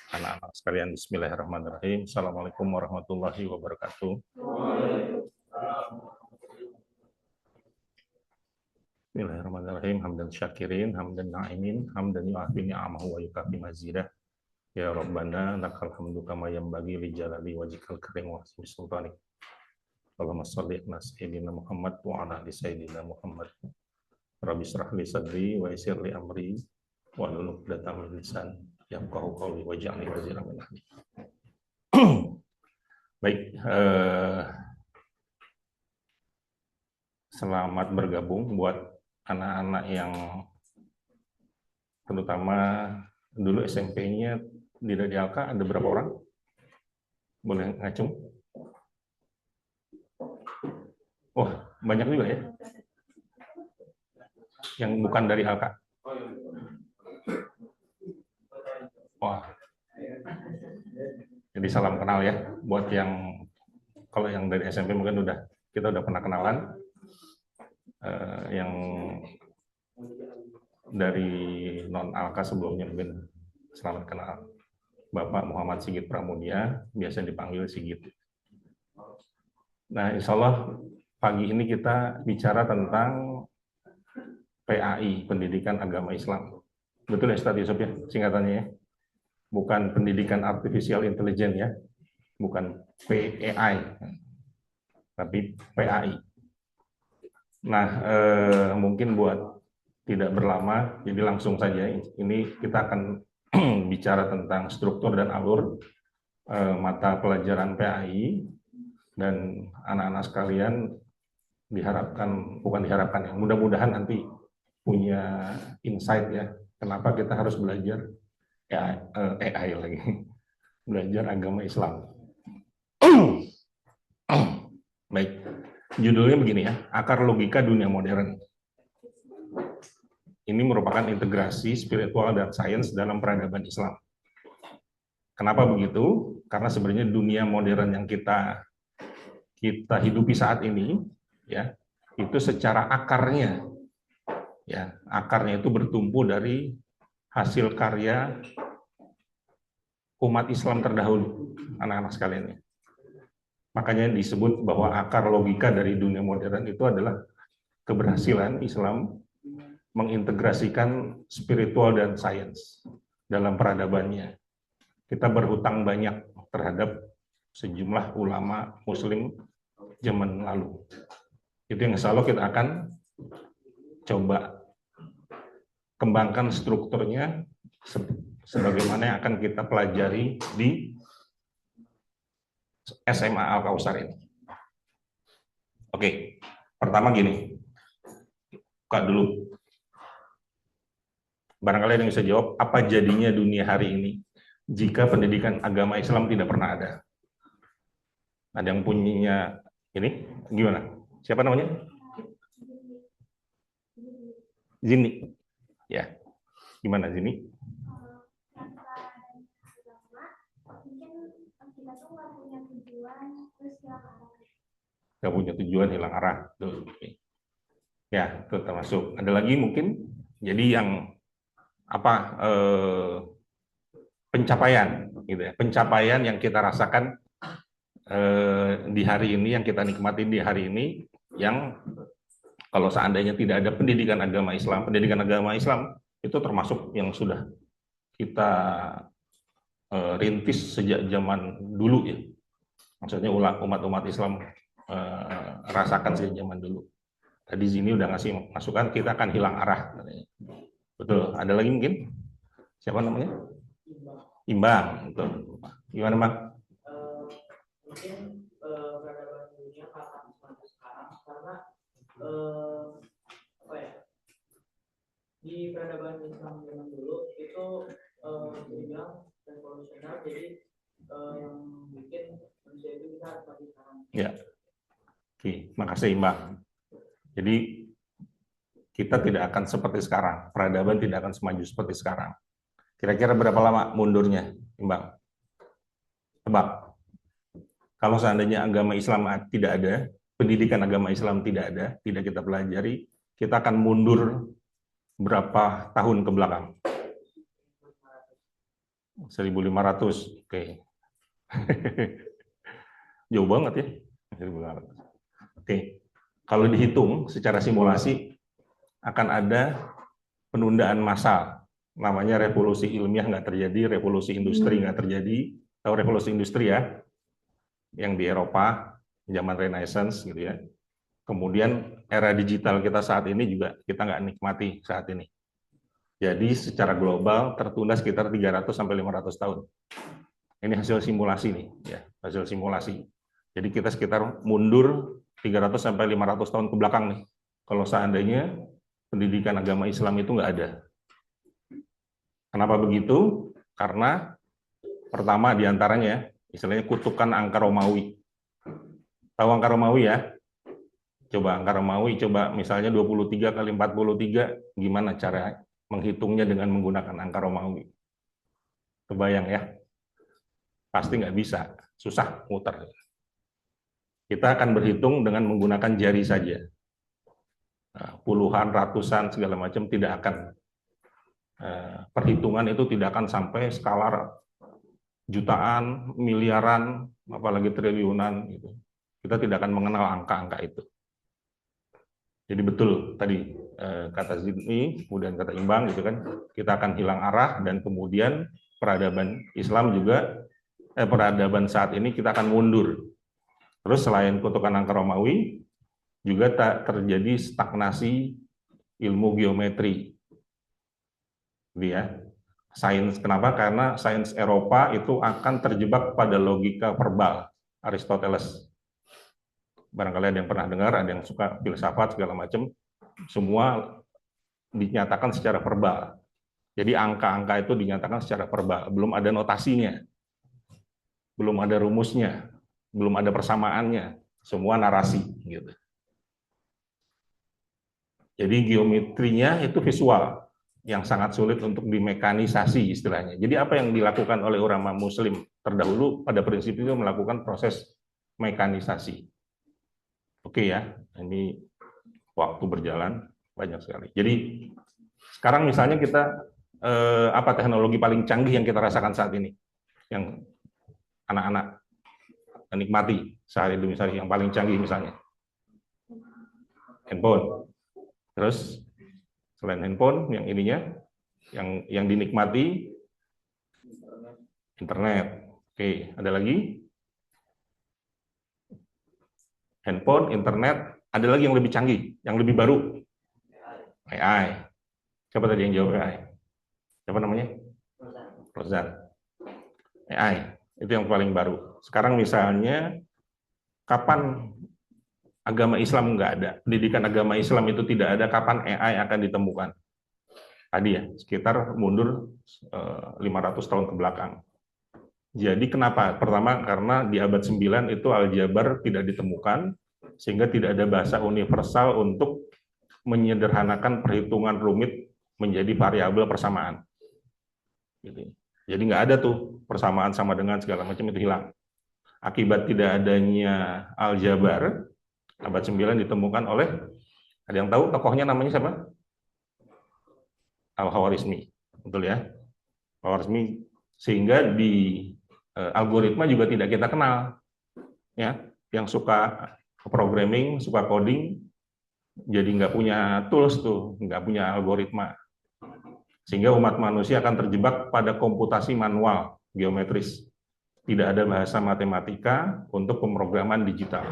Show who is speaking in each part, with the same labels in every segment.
Speaker 1: Anak-anak sekalian, bismillahirrahmanirrahim. Assalamualaikum warahmatullahi wabarakatuh. Bismillahirrahmanirrahim. Hamdan syakirin, hamdan na'imin, hamdan yu'afi ni'amahu wa yukafi mazidah. Ya Rabbana, lakal hamdu kama yanbaghi li jalali wajhikal karim wa hasbi sultanik. Allahumma shalli ala sayyidina Muhammad wa ala ali sayyidina Muhammad. Rabbi shrah li sadri wa yassir li amri wa hlul 'uqdatam min lisani yafqahu qawli waj'alni waziran min ahli. Baik, selamat bergabung buat anak-anak yang terutama dulu SMP-nya di Alka ada berapa orang? Boleh ngacung? Wah, banyak juga ya. Yang bukan dari Alka. Wah. Jadi salam kenal ya buat yang kalau yang dari SMP mungkin kita udah pernah kenalan. Yang dari non Alka sebelumnya mungkin selamat kenal Bapak Muhammad Sigit Pramudia, biasa dipanggil Sigit. Nah, insya Allah pagi ini kita bicara tentang PAI, Pendidikan Agama Islam. Betul ya Ustaz Yusuf ya, singkatannya ya? Bukan Pendidikan Artificial Intelligence ya, bukan PAI, tapi PAI. Nah, mungkin buat tidak berlama, jadi langsung saja. Ini kita akan bicara tentang struktur dan alur mata pelajaran PAI, dan anak-anak sekalian bukan diharapkan, yang mudah-mudahan nanti punya insight ya, kenapa kita harus belajar AI lagi, belajar agama Islam. Baik, judulnya begini ya, Akar Logika Dunia Modern. Ini merupakan integrasi spiritual dan sains dalam peradaban Islam. Kenapa begitu? Karena sebenarnya dunia modern yang kita hidupi saat ini, ya, itu secara akarnya itu bertumpu dari hasil karya umat Islam terdahulu, anak-anak sekalian. Makanya disebut bahwa akar logika dari dunia modern itu adalah keberhasilan Islam mengintegrasikan spiritual dan sains dalam peradabannya. Kita berhutang banyak terhadap sejumlah ulama Muslim zaman lalu. Itu yang insya Allah kita akan coba kembangkan strukturnya sebagaimana yang akan kita pelajari di SMA Al-Kausar ini. Oke, pertama gini, buka dulu. Barangkali ada yang bisa jawab, apa jadinya dunia hari ini jika pendidikan agama Islam tidak pernah ada? Ada yang punya ini? Gimana? Siapa namanya? Zini. Ya, gimana Zini? Gak punya tujuan, hilang arah. Tuh. Ya, itu termasuk. Ada lagi mungkin? Jadi yang pencapaian, gitu ya. Pencapaian yang kita rasakan di hari ini, yang kita nikmati di hari ini, yang kalau seandainya tidak ada pendidikan agama Islam itu termasuk yang sudah kita rintis sejak zaman dulu ya. Maksudnya umat Islam rasakan sejak zaman dulu. Tadi Zini udah ngasih masukan, kita akan hilang arah. Betul. Ada lagi mungkin? Siapa namanya? Imbang. Betul. Gimana, Bang?
Speaker 2: Mungkin peradaban dunia akan semakin sekarang karena di peradaban Islam zaman dulu itu dibilang revolusioner, jadi yang bikin manusia itu bisa seperti sekarang.
Speaker 1: Ya. Oke, makasih Imbang. Jadi kita tidak akan seperti sekarang, peradaban tidak akan semaju seperti sekarang. Kira-kira berapa lama mundurnya, Imbang? Tebak. Kalau seandainya agama Islam tidak ada, pendidikan agama Islam tidak ada, tidak kita pelajari, kita akan mundur berapa tahun ke belakang? 1.500. Oke. Jauh banget ya. 1.500. Oke. Kalau dihitung secara simulasi akan ada penundaan massal. Namanya revolusi ilmiah nggak terjadi, revolusi industri nggak terjadi. Tahu revolusi industri ya? Yang di Eropa, zaman Renaissance gitu ya. Kemudian era digital kita saat ini juga kita nggak nikmati saat ini. Jadi secara global tertunda sekitar 300 sampai 500 tahun. Ini hasil simulasi nih, ya, hasil simulasi. Jadi kita sekitar mundur 300 sampai 500 tahun ke belakang nih. Kalau seandainya pendidikan agama Islam itu nggak ada. Kenapa begitu? Karena pertama diantaranya, istilahnya kutukan angka Romawi. Tahu angka Romawi ya? Coba angka Romawi, coba misalnya 23 kali 43, gimana cara menghitungnya dengan menggunakan angka Romawi? Kebayang ya? Pasti nggak bisa, susah muter. Kita akan berhitung dengan menggunakan jari saja. Puluhan, ratusan, segala macam tidak akan. Perhitungan itu tidak akan sampai skala jutaan, miliaran, apalagi triliunan. Gitu. Kita tidak akan mengenal angka-angka itu. Jadi betul tadi kata Zidni, kemudian kata Imbang gitu kan, kita akan hilang arah dan kemudian peradaban Islam juga peradaban saat ini kita akan mundur. Terus selain kutukan angka Romawi juga tak terjadi stagnasi ilmu geometri. Ya. Sains kenapa? Karena sains Eropa itu akan terjebak pada logika verbal Aristoteles. Barangkali ada yang pernah dengar, ada yang suka filsafat segala macam, semua dinyatakan secara verbal. Jadi angka-angka itu dinyatakan secara verbal, belum ada notasinya, belum ada rumusnya, belum ada persamaannya, semua narasi gitu. Jadi geometrinya itu visual, yang sangat sulit untuk dimekanisasi istilahnya. Jadi apa yang dilakukan oleh ulama Muslim terdahulu pada prinsip itu melakukan proses mekanisasi. Oke ya, ini waktu berjalan banyak sekali. Jadi sekarang misalnya kita apa teknologi paling canggih yang kita rasakan saat ini, yang anak-anak nikmati sehari demi hari, yang paling canggih misalnya handphone. Terus selain handphone, yang ininya, yang dinikmati internet. Oke, ada lagi handphone, internet, ada lagi yang lebih canggih, yang lebih baru, AI. Siapa tadi yang jawab AI? Siapa namanya? Rozan. AI, itu yang paling baru. Sekarang misalnya, kapan agama Islam nggak ada, pendidikan agama Islam itu tidak ada, kapan AI akan ditemukan? Tadi ya, sekitar mundur 500 tahun ke belakang. Jadi kenapa? Pertama, karena di abad 9 itu aljabar tidak ditemukan, sehingga tidak ada bahasa universal untuk menyederhanakan perhitungan rumit menjadi variabel persamaan. Jadi nggak ada tuh persamaan sama dengan segala macam, itu hilang. Akibat tidak adanya aljabar, abad 9 ditemukan oleh, ada yang tahu tokohnya namanya siapa? Al-Khawarizmi, betul ya? Al-Khawarizmi, sehingga di algoritma juga tidak kita kenal, ya, yang suka programming, suka coding, jadi nggak punya tools tuh, nggak punya algoritma, sehingga umat manusia akan terjebak pada komputasi manual geometris, tidak ada bahasa matematika untuk pemrograman digital.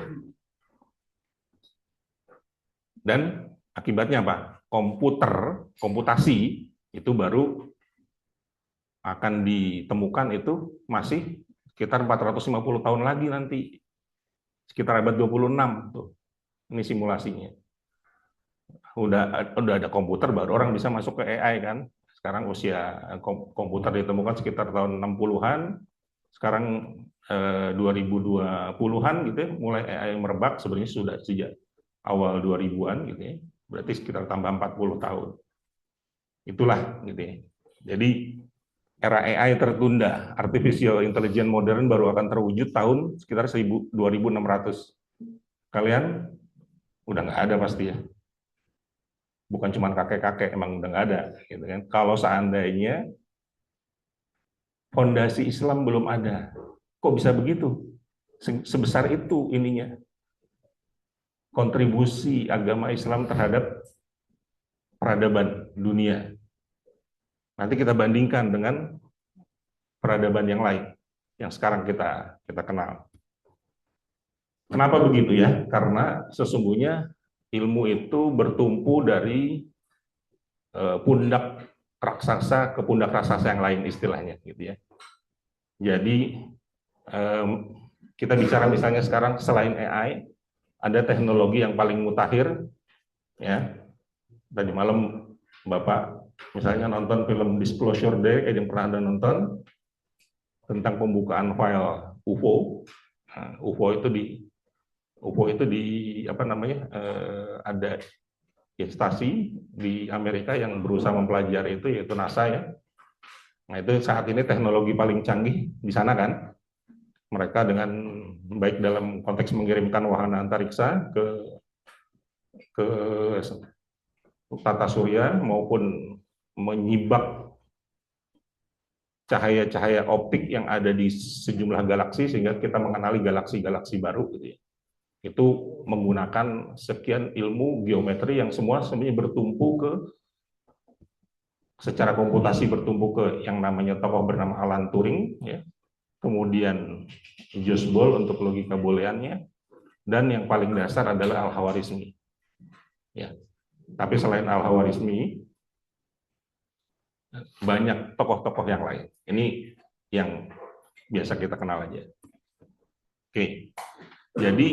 Speaker 1: Dan akibatnya apa? Komputasi itu baru akan ditemukan itu masih sekitar 450 tahun lagi nanti. Sekitar abad 26 tuh. Ini simulasinya. Udah ada komputer baru orang bisa masuk ke AI kan. Sekarang usia komputer ditemukan sekitar tahun 60-an. Sekarang 2020-an gitu ya, mulai AI merebak, sebenarnya sudah sejak awal 2000-an gitu ya. Berarti sekitar tambah 40 tahun. Itulah gitu ya. Jadi era AI tertunda, artificial intelligence modern baru akan terwujud tahun sekitar 2600. Kalian udah nggak ada pasti ya. Bukan cuma kakek-kakek, emang udah nggak ada gitu kan. Kalau seandainya fondasi Islam belum ada. Kok bisa begitu? Sebesar itu ininya. Kontribusi agama Islam terhadap peradaban dunia. Nanti kita bandingkan dengan peradaban yang lain yang sekarang kita kenal. Kenapa begitu ya? Karena sesungguhnya ilmu itu bertumpu dari pundak raksasa ke pundak raksasa yang lain istilahnya gitu ya. Jadi kita bicara misalnya sekarang selain AI ada teknologi yang paling mutakhir ya. Tadi malam Bapak misalnya nonton film Disclosure Day, yang pernah Anda nonton tentang pembukaan file UFO. Nah, UFO itu di apa namanya ada instansi di Amerika yang berusaha mempelajari itu yaitu NASA ya. Nah itu saat ini teknologi paling canggih di sana kan. Mereka dengan baik dalam konteks mengirimkan wahana antariksa ke tata surya maupun menyibak cahaya-cahaya optik yang ada di sejumlah galaksi sehingga kita mengenali galaksi-galaksi baru gitu ya. Itu menggunakan sekian ilmu geometri yang semua sebenarnya bertumpu ke secara komputasi bertumpu ke yang namanya tokoh bernama Alan Turing ya. Kemudian Jules Ball untuk logika booleannya dan yang paling dasar adalah Al-Khawarizmi. Ya. Tapi selain Al-Khawarizmi banyak tokoh-tokoh yang lain. Ini yang biasa kita kenal aja. Oke. Jadi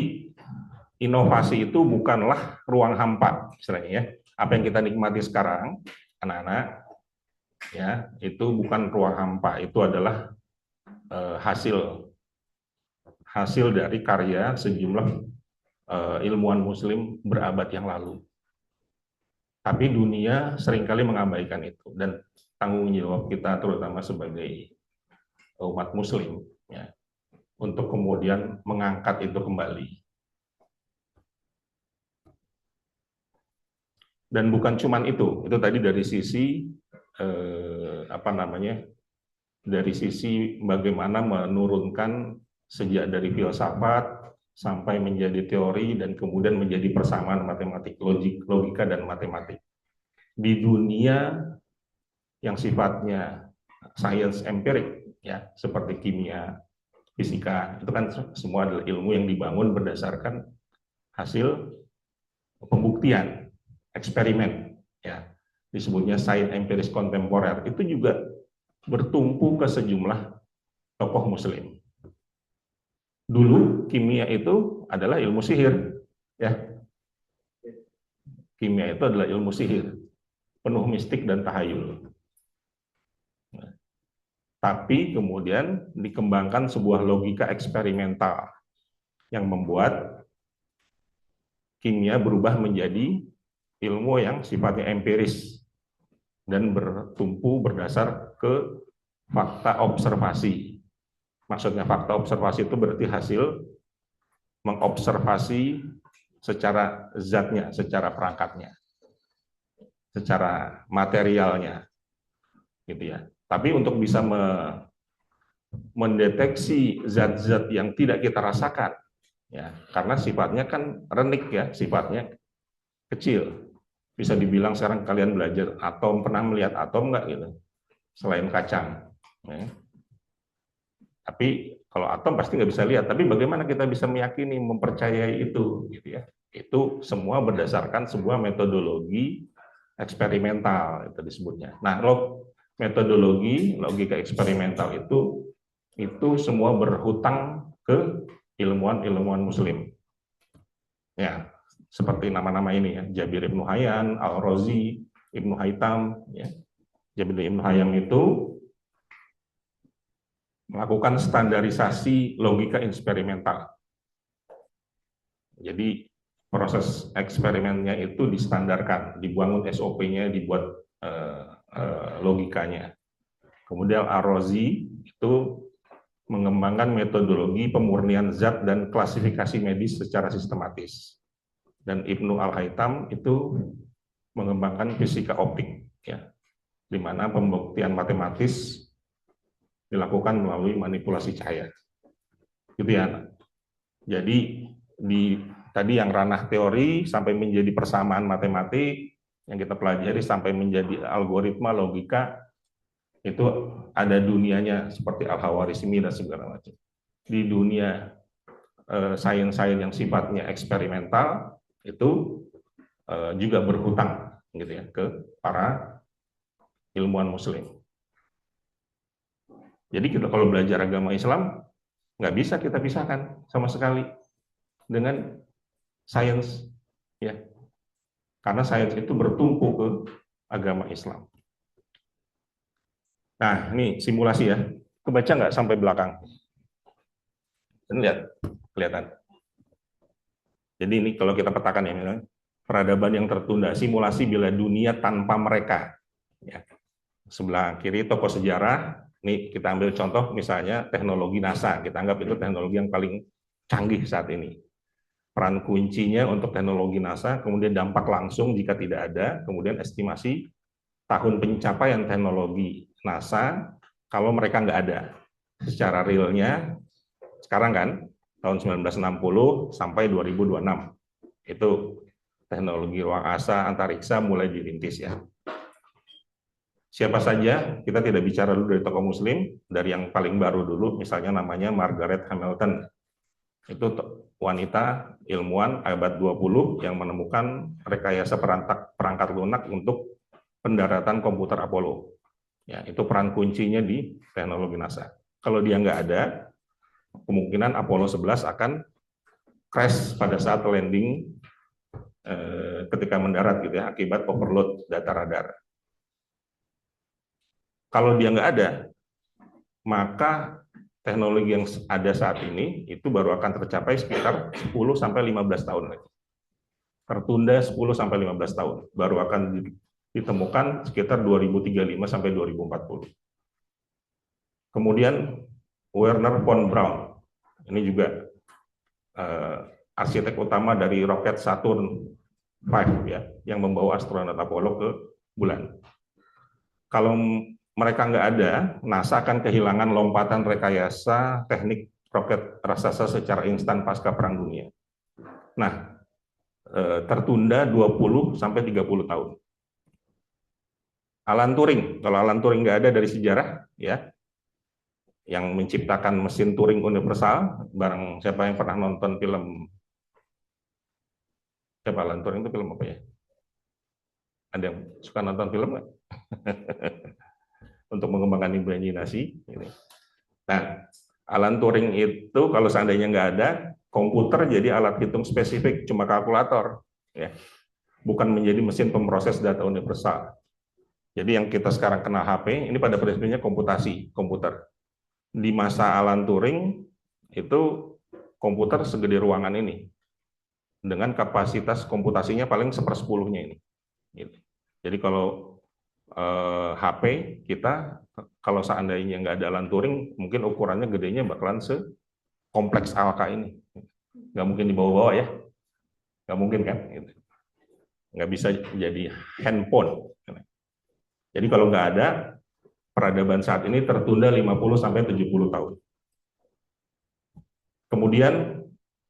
Speaker 1: inovasi itu bukanlah ruang hampa, istilahnya ya. Apa yang kita nikmati sekarang, anak-anak, ya itu bukan ruang hampa, itu adalah hasil dari karya sejumlah ilmuwan Muslim berabad yang lalu. Tapi dunia seringkali mengabaikan itu dan tanggung jawab kita terutama sebagai umat Muslim ya untuk kemudian mengangkat itu kembali. Dan bukan cuman itu tadi dari sisi dari sisi bagaimana menurunkan sejak dari filsafat sampai menjadi teori dan kemudian menjadi persamaan matematik, logika dan matematik. Di dunia yang sifatnya science empirik ya, seperti kimia, fisika, itu kan semua adalah ilmu yang dibangun berdasarkan hasil pembuktian, eksperimen ya. Disebutnya sains empiris kontemporer. Itu juga bertumpu ke sejumlah tokoh Muslim. Dulu kimia itu adalah ilmu sihir, ya. Kimia itu adalah ilmu sihir, penuh mistik dan tahayul. Nah, tapi kemudian dikembangkan sebuah logika eksperimental yang membuat kimia berubah menjadi ilmu yang sifatnya empiris dan bertumpu berdasar ke fakta observasi. Maksudnya fakta observasi itu berarti hasil mengobservasi secara zatnya, secara perangkatnya, secara materialnya, gitu ya. Tapi untuk bisa mendeteksi zat-zat yang tidak kita rasakan, ya, karena sifatnya kan renik ya, sifatnya kecil. Bisa dibilang sekarang kalian belajar atom, pernah melihat atom nggak gitu? Selain kacang. Ya. Tapi kalau atom pasti nggak bisa lihat. Tapi bagaimana kita bisa meyakini, mempercayai itu, gitu ya? Itu semua berdasarkan sebuah metodologi eksperimental itu disebutnya. Nah, metodologi logika eksperimental itu semua berhutang ke ilmuwan-ilmuwan Muslim. Ya, seperti nama-nama ini ya, Jabir Ibnu Hayyan, Al-Razi, Ibnu Haytham. Ya. Jabir Ibnu Hayyan itu melakukan standarisasi logika eksperimental. Jadi proses eksperimennya itu distandarkan, dibangun SOP-nya, dibuat logikanya. Kemudian Al-Razi itu mengembangkan metodologi pemurnian zat dan klasifikasi medis secara sistematis. Dan Ibnu Al-Haytham itu mengembangkan fisika optik, ya, di mana pembuktian matematis dilakukan melalui manipulasi cahaya. Gitu ya. Jadi tadi yang ranah teori sampai menjadi persamaan matematik yang kita pelajari sampai menjadi algoritma logika, itu ada dunianya seperti Al-Khawarizmi dan segala macam. Di dunia sains-sains yang sifatnya eksperimental itu juga berhutang gitu ya ke para ilmuwan Muslim. Jadi kita kalau belajar agama Islam nggak bisa kita pisahkan sama sekali dengan sains, ya, karena sains itu bertumpu ke agama Islam. Nah, ini simulasi ya, kebaca nggak sampai belakang? Dan lihat, kelihatan. Jadi ini kalau kita petakan ya, misalnya, peradaban yang tertunda, simulasi bila dunia tanpa mereka. Ya. Sebelah kiri tokoh sejarah, ini kita ambil contoh misalnya teknologi NASA, kita anggap itu teknologi yang paling canggih saat ini. Peran kuncinya untuk teknologi NASA, kemudian dampak langsung jika tidak ada, kemudian estimasi tahun pencapaian teknologi NASA kalau mereka nggak ada. Secara realnya, sekarang kan, tahun 1960 sampai 2026, itu teknologi ruang asa antariksa mulai dirintis ya. Siapa saja, kita tidak bicara dulu dari tokoh muslim, dari yang paling baru dulu, misalnya namanya Margaret Hamilton. Itu wanita ilmuwan abad 20 yang menemukan rekayasa perangkat lunak untuk pendaratan komputer Apollo. Ya, itu peran kuncinya di teknologi NASA. Kalau dia nggak ada, kemungkinan Apollo 11 akan crash pada saat landing ketika mendarat gitu ya, akibat overload data radar. Kalau dia nggak ada, maka teknologi yang ada saat ini itu baru akan tercapai sekitar 10 sampai 15 tahun lagi. Tertunda 10 sampai 15 tahun, baru akan ditemukan sekitar 2035 sampai 2040. Kemudian Wernher von Braun, ini juga arsitek utama dari roket Saturn V ya, yang membawa astronot Apollo ke bulan. Kalau mereka nggak ada, NASA akan kehilangan lompatan rekayasa teknik roket raksasa secara instan pasca Perang Dunia. Nah, tertunda 20 sampai 30 tahun. Alan Turing, kalau Alan Turing nggak ada dari sejarah, ya, yang menciptakan mesin Turing universal, bareng siapa yang pernah nonton film, siapa Alan Turing itu film apa ya? Ada yang suka nonton film nggak? Untuk mengembangkan imajinasi. Nah, Alan Turing itu kalau seandainya nggak ada, komputer jadi alat hitung spesifik, cuma kalkulator, ya, bukan menjadi mesin pemroses data universal. Jadi yang kita sekarang kenal HP, ini pada prinsipnya komputasi, komputer. Di masa Alan Turing, itu komputer segede ruangan ini, dengan kapasitas komputasinya paling 1/10-nya ini. Jadi kalau HP kita, kalau seandainya nggak ada Alan Turing, mungkin ukurannya gedenya bakalan sekompleks Alka ini. Nggak mungkin dibawa-bawa ya. Nggak mungkin kan. Nggak bisa jadi handphone. Jadi kalau nggak ada, peradaban saat ini tertunda 50-70 tahun. Kemudian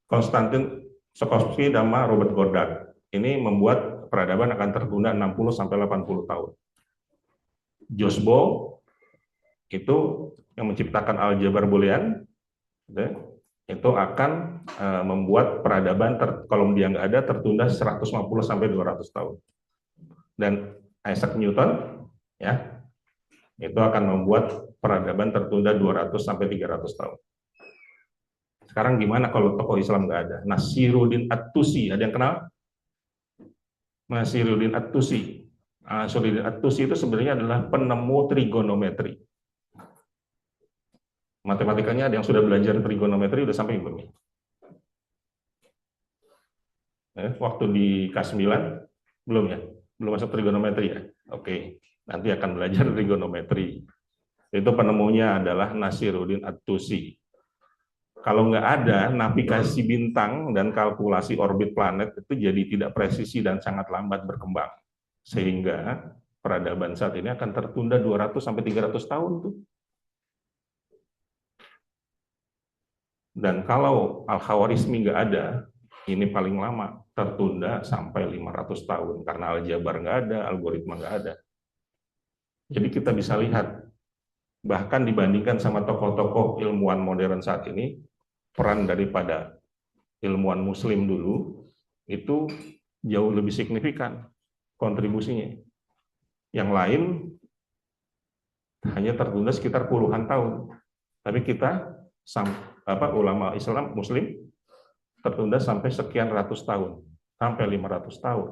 Speaker 1: Konstantin Tsiolkovsky dan Robert Goddard ini membuat peradaban akan tertunda 60-80 tahun. Jules Boole itu yang menciptakan aljabar Boolean, itu akan membuat peradaban kalau dia nggak ada tertunda 150-200 tahun. Dan Isaac Newton, ya, itu akan membuat peradaban tertunda 200-300 tahun. Sekarang gimana kalau tokoh Islam nggak ada? Nasiruddin At-Tusi, ada yang kenal? Nasiruddin At-Tusi. Nasiruddin At-Tusi itu sebenarnya adalah penemu trigonometri. Matematikanya ada yang sudah belajar trigonometri udah sampai belum? Waktu di K9 belum ya? Belum masuk trigonometri ya? Oke, nanti akan belajar trigonometri. Itu penemunya adalah Nasiruddin At-Tusi. Kalau nggak ada, navigasi bintang dan kalkulasi orbit planet itu jadi tidak presisi dan sangat lambat berkembang. Sehingga peradaban saat ini akan tertunda 200-300 tahun tuh. Dan kalau Al-Khawarizmi nggak ada, ini paling lama tertunda sampai 500 tahun karena aljabar nggak ada, algoritma nggak ada. Jadi kita bisa lihat, bahkan dibandingkan sama tokoh-tokoh ilmuwan modern saat ini, peran daripada ilmuwan Muslim dulu itu jauh lebih signifikan kontribusinya. Yang lain hanya tertunda sekitar puluhan tahun, tapi kita ulama Islam Muslim tertunda sampai sekian ratus tahun, sampai 500 tahun.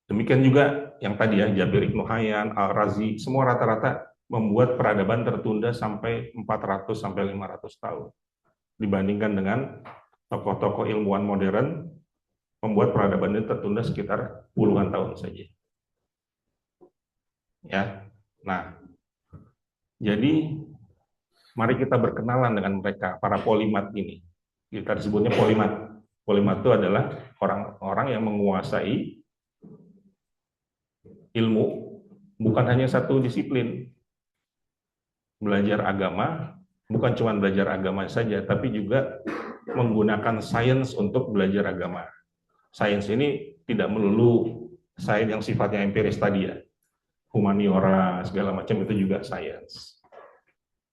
Speaker 1: Demikian juga yang tadi ya, Jabir Ibnu Hayyan, Al-Razi, semua rata-rata membuat peradaban tertunda sampai 400 sampai 500 tahun. Dibandingkan dengan tokoh-tokoh ilmuwan modern, membuat peradaban ini tertunda sekitar puluhan tahun saja. Ya. Nah, jadi mari kita berkenalan dengan mereka, para polimat ini. Kita disebutnya polimat. Polimat itu adalah orang-orang yang menguasai ilmu, bukan hanya satu disiplin. Belajar agama, bukan cuma belajar agama saja, tapi juga menggunakan sains untuk belajar agama. Sains ini tidak melulu sains yang sifatnya empiris tadi ya. Humaniora, segala macam itu juga sains.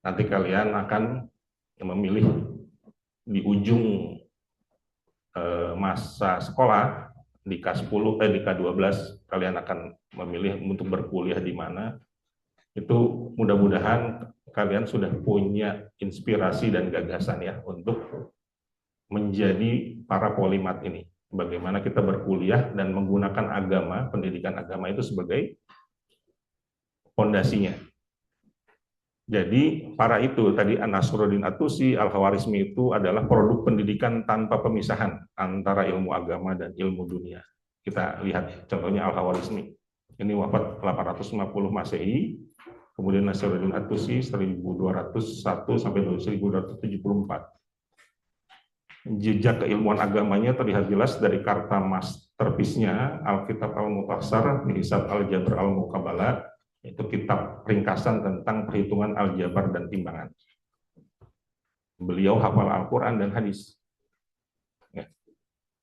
Speaker 1: Nanti kalian akan memilih di ujung masa sekolah, di K10, di K12, kalian akan memilih untuk berkuliah di mana. Itu mudah-mudahan kalian sudah punya inspirasi dan gagasan ya untuk menjadi para polimat ini. Bagaimana kita berkuliah dan menggunakan agama, pendidikan agama itu sebagai fondasinya. Jadi para itu tadi An-Nasruddin At-Tusi, Al-Khawarizmi itu adalah produk pendidikan tanpa pemisahan antara ilmu agama dan ilmu dunia. Kita lihat contohnya Al-Khawarizmi. Ini wafat 850 Masehi, kemudian Nasruddin At-Tusi 1201 sampai 1274. Jejak keilmuan agamanya terlihat jelas dari karta masterpiece-nya Alkitab Al-Mukhtasar Hisab Al-Jabr Al-Muqabalah, itu kitab ringkasan tentang perhitungan aljabar dan timbangan. Beliau hafal Al-Quran dan hadis. Ya.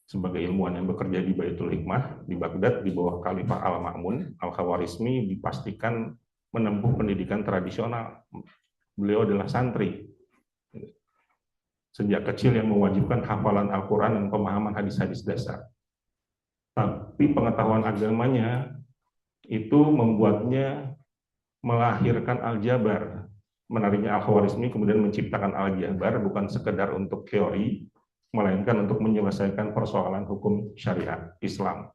Speaker 1: Sebagai ilmuwan yang bekerja di Baitul Hikmah di Baghdad di bawah Khalifah Al-Ma'mun, Al-Khawarizmi dipastikan menempuh pendidikan tradisional. Beliau adalah santri. Sejak kecil yang mewajibkan hafalan Al-Quran dan pemahaman hadis-hadis dasar. Tapi pengetahuan agamanya itu membuatnya melahirkan aljabar. Menariknya Al-Khawarizmi kemudian menciptakan aljabar bukan sekedar untuk teori, melainkan untuk menyelesaikan persoalan hukum syariat Islam.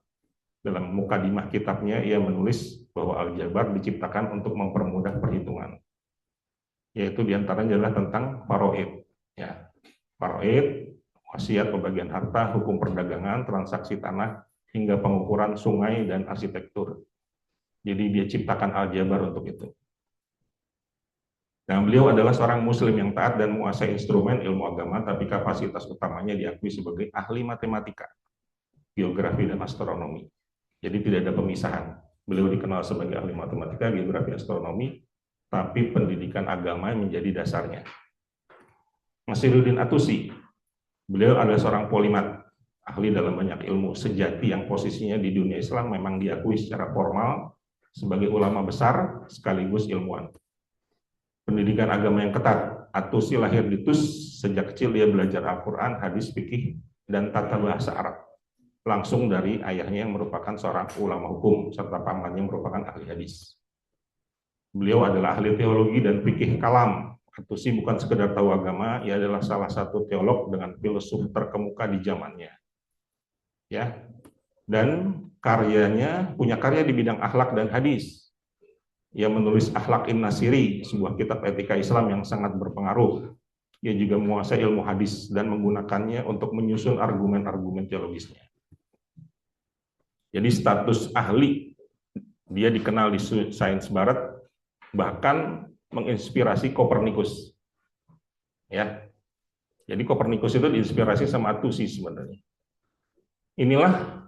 Speaker 1: Dalam mukadimah kitabnya, ia menulis bahwa aljabar diciptakan untuk mempermudah perhitungan. Yaitu diantaranya adalah tentang faraid. Ya, faraid, wasiat, pembagian harta, hukum perdagangan, transaksi tanah, hingga pengukuran sungai dan arsitektur. Jadi dia ciptakan aljabar untuk itu. Nah, beliau adalah seorang muslim yang taat dan menguasai instrumen ilmu agama, tapi kapasitas utamanya diakui sebagai ahli matematika, geografi, dan astronomi. Jadi tidak ada pemisahan. Beliau dikenal sebagai ahli matematika, geografi, astronomi, tapi pendidikan agama menjadi dasarnya. Nasruddin At-Tusi, beliau adalah seorang polimat, ahli dalam banyak ilmu sejati yang posisinya di dunia Islam memang diakui secara formal sebagai ulama besar sekaligus ilmuwan. Pendidikan agama yang ketat. At-Tusi lahir di Tus, sejak kecil dia belajar Al-Quran, hadis, fikih, dan tata bahasa Arab. Langsung dari ayahnya yang merupakan seorang ulama hukum, serta pamannya merupakan ahli hadis. Beliau adalah ahli teologi dan fikih kalam. At-Tusi bukan sekedar tahu agama, ia adalah salah satu teolog dengan filsuf terkemuka di zamannya. Ya, dan karyanya punya karya di bidang akhlak dan hadis. Ia menulis Akhlak An-Nasiri, sebuah kitab etika Islam yang sangat berpengaruh. Ia juga menguasai ilmu hadis dan menggunakannya untuk menyusun argumen-argumen teologisnya. Jadi status ahli, dia dikenal di sains barat, bahkan menginspirasi Kopernikus. Ya, jadi Kopernikus itu diinspirasi sama At-Tusi sebenarnya. Inilah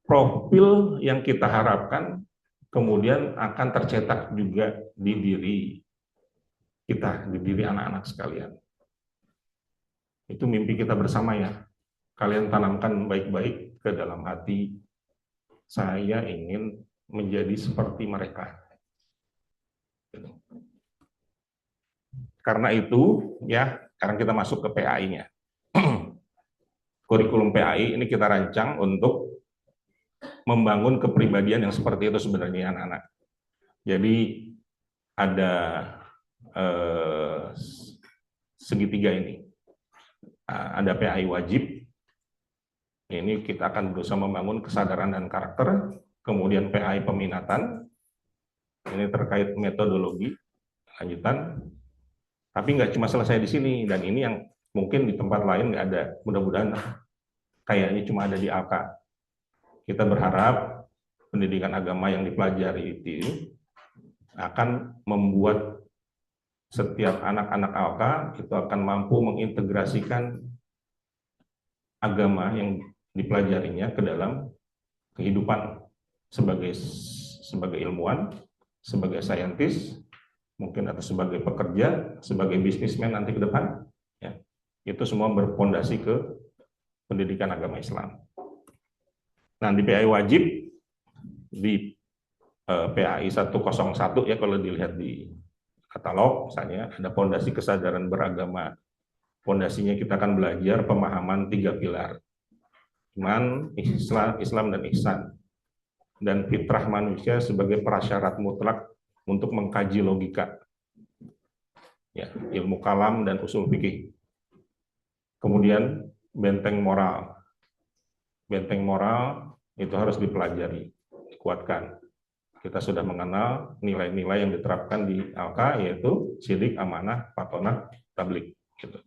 Speaker 1: profil yang kita harapkan kemudian akan tercetak juga di diri kita, di diri anak-anak sekalian. Itu mimpi kita bersama ya. Kalian tanamkan baik-baik ke dalam hati. Saya ingin menjadi seperti mereka. Karena itu, ya, sekarang kita masuk ke PAI-nya. Kurikulum PAI ini kita rancang untuk membangun kepribadian yang seperti itu sebenarnya anak-anak. Jadi ada segitiga ini. Ada PAI wajib. Ini kita akan berusaha membangun kesadaran dan karakter. Kemudian PAI peminatan. Ini terkait metodologi lanjutan. Tapi nggak cuma selesai di sini, dan ini yang mungkin di tempat lain nggak ada. Mudah-mudahan kayaknya cuma ada di AK. Kita berharap pendidikan agama yang dipelajari itu akan membuat setiap anak-anak AK itu akan mampu mengintegrasikan agama yang dipelajarinya ke dalam kehidupan sebagai ilmuwan, sebagai saintis, mungkin atau sebagai pekerja, sebagai bisnismen nanti ke depan, ya, itu semua berpondasi ke pendidikan agama Islam. Nah, di PAI wajib, di PAI 101 ya, kalau dilihat di katalog, misalnya ada pondasi kesadaran beragama. Pondasinya kita akan belajar pemahaman 3 pilar. Iman, Islam dan ihsan. Dan fitrah manusia sebagai prasyarat mutlak untuk mengkaji logika, ya, ilmu kalam dan usul fikih. Kemudian benteng moral. Benteng moral itu harus dipelajari, dikuatkan. Kita sudah mengenal nilai-nilai yang diterapkan di ALKA, yaitu sidik, amanah, patonah, tablik. Gitu.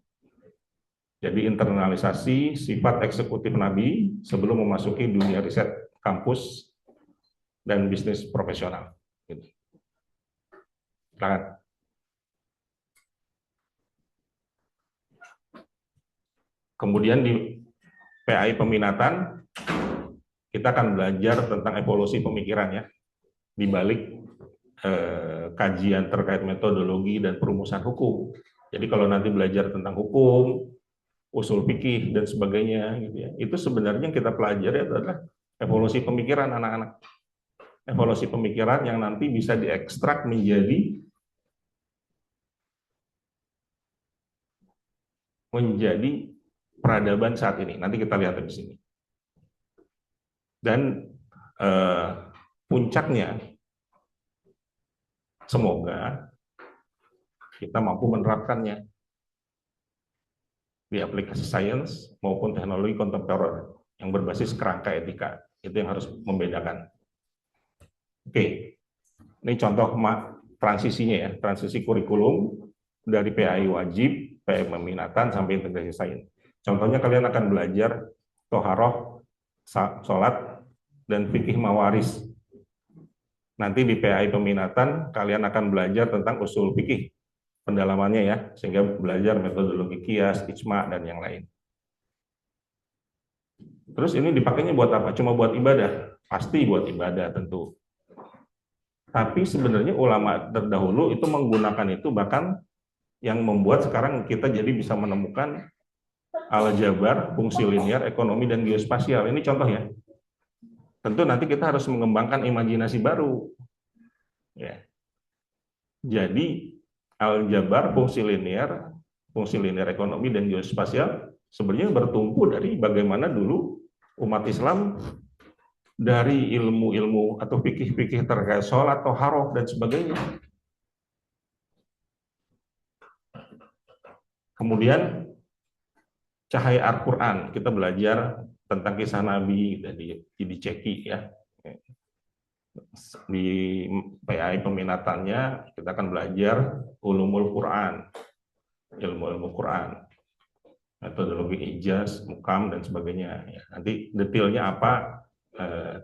Speaker 1: Jadi internalisasi sifat eksekutif Nabi sebelum memasuki dunia riset kampus dan bisnis profesional. Gitu. Silakan. Kemudian di PAI peminatan kita akan belajar tentang evolusi pemikiran ya, di balik kajian terkait metodologi dan perumusan hukum. Jadi kalau nanti belajar tentang hukum, usul fikih dan sebagainya, gitu ya, itu sebenarnya yang kita pelajari adalah evolusi pemikiran anak-anak. Evolusi pemikiran yang nanti bisa diekstrak menjadi peradaban saat ini. Nanti kita lihat di sini. Dan puncaknya, semoga kita mampu menerapkannya di aplikasi sains maupun teknologi kontemporer yang berbasis kerangka etika. Itu yang harus membedakan. Oke, ini contoh transisinya ya, transisi kurikulum dari PAI wajib, PAI peminatan sampai integrasi sains. Contohnya kalian akan belajar toharoh, sholat, dan fikih mawaris. Nanti di PAI peminatan kalian akan belajar tentang usul fikih, pendalamannya ya, sehingga belajar metodologi kias, ijma, dan yang lain. Terus ini dipakainya buat apa? Cuma buat ibadah? Pasti buat ibadah tentu. Tapi sebenarnya ulama terdahulu itu menggunakan itu, bahkan yang membuat sekarang kita jadi bisa menemukan aljabar, fungsi linear, ekonomi, dan geospasial. Ini contoh ya. Tentu nanti kita harus mengembangkan imajinasi baru. Ya. Jadi aljabar, fungsi linear ekonomi, dan geospasial sebenarnya bertumpu dari bagaimana dulu umat Islam dari ilmu-ilmu atau fikih-fikih terkait sholat, toharoh, dan sebagainya. Kemudian cahaya Al-Quran, kita belajar tentang kisah Nabi dan diceki ya. Di PAI peminatannya kita akan belajar ulumul Quran, ilmu-ilmu Quran, metodologi ijaz, mukam, dan sebagainya. Ya, nanti detailnya apa,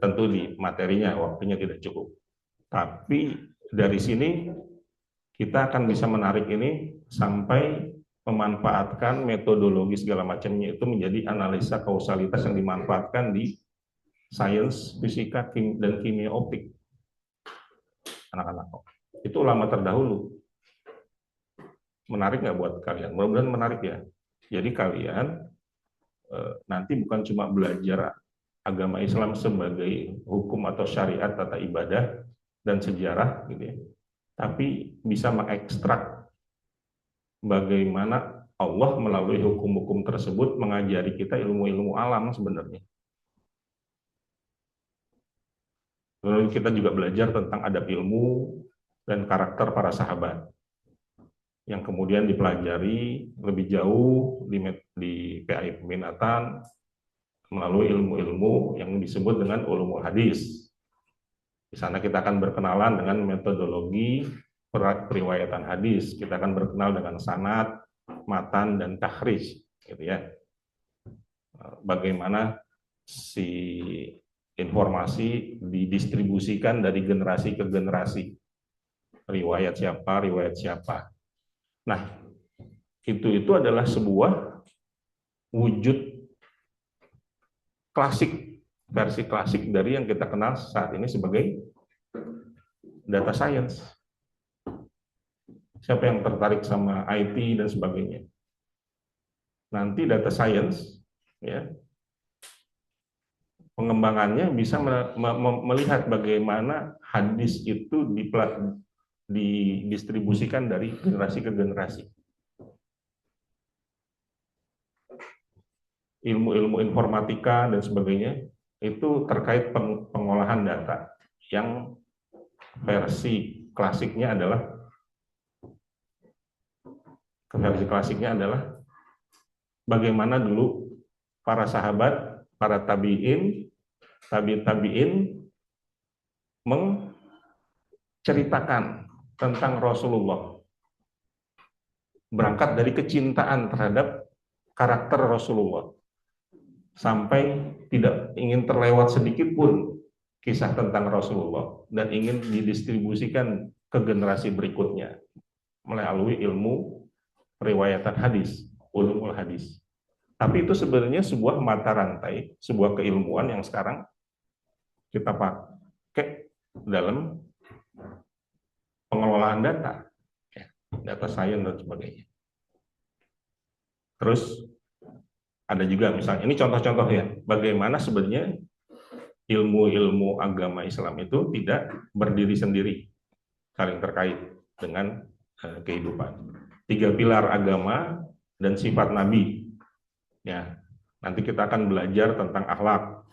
Speaker 1: tentu di materinya, waktunya tidak cukup. Tapi dari sini kita akan bisa menarik ini sampai memanfaatkan metodologi segala macamnya itu menjadi analisa kausalitas yang dimanfaatkan di sains, fisika, dan kimia optik. Anak-anak itu ulama terdahulu. Menarik nggak buat kalian? Mudah-mudahan menarik ya. Jadi kalian nanti bukan cuma belajar agama Islam sebagai hukum atau syariat tata ibadah dan sejarah gitu ya, tapi bisa mengekstrak bagaimana Allah melalui hukum-hukum tersebut mengajari kita ilmu-ilmu alam sebenarnya. Lalu kita juga belajar tentang adab ilmu dan karakter para sahabat yang kemudian dipelajari lebih jauh di PAI Peminatan melalui ilmu-ilmu yang disebut dengan ulumul hadis. Di sana kita akan berkenalan dengan metodologi periwayatan hadis. Kita akan berkenal dengan sanad, matan, dan takhrij, gitu ya. Bagaimana si informasi didistribusikan dari generasi ke generasi. Riwayat siapa. Nah, itu adalah sebuah wujud klasik, versi klasik dari yang kita kenal saat ini sebagai data science. Siapa yang tertarik sama IT dan sebagainya? Nanti data science, ya, pengembangannya bisa melihat bagaimana hadis itu didistribusikan dari generasi ke generasi. Ilmu-ilmu informatika dan sebagainya itu terkait pengolahan data yang versi klasiknya adalah bagaimana dulu para sahabat, para tabi'in menceritakan tentang Rasulullah, berangkat dari kecintaan terhadap karakter Rasulullah sampai tidak ingin terlewat sedikit pun kisah tentang Rasulullah dan ingin didistribusikan ke generasi berikutnya melalui ilmu riwayatan hadis, ulumul hadis. Tapi itu sebenarnya sebuah mata rantai, sebuah keilmuan yang sekarang kita pakai dalam pengelolaan data, data science dan sebagainya. Terus ada juga misalnya, ini contoh-contoh ya, bagaimana sebenarnya ilmu-ilmu agama Islam itu tidak berdiri sendiri, saling terkait dengan kehidupan. 3 pilar agama dan sifat Nabi. Ya, nanti kita akan belajar tentang akhlak